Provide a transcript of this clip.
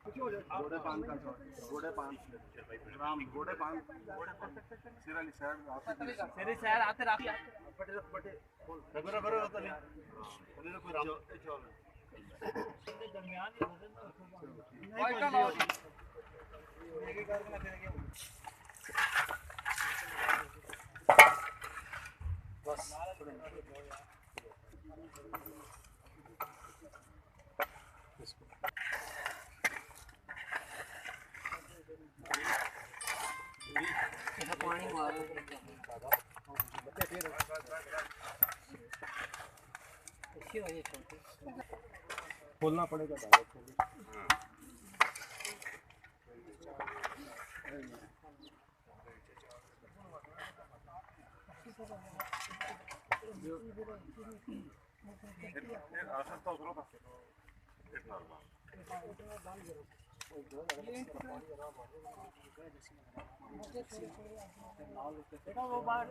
गोड़े पान का गोड़े पान राम गोड़े पान सिराली साइड सिरी साइड आते राखी बटे बटे बरे बरे होता नहीं बोले कोई राम दरमियान कोई का लाओ एक एक करके देंगे बस पानी खोलना पड़ेगा वो बाहर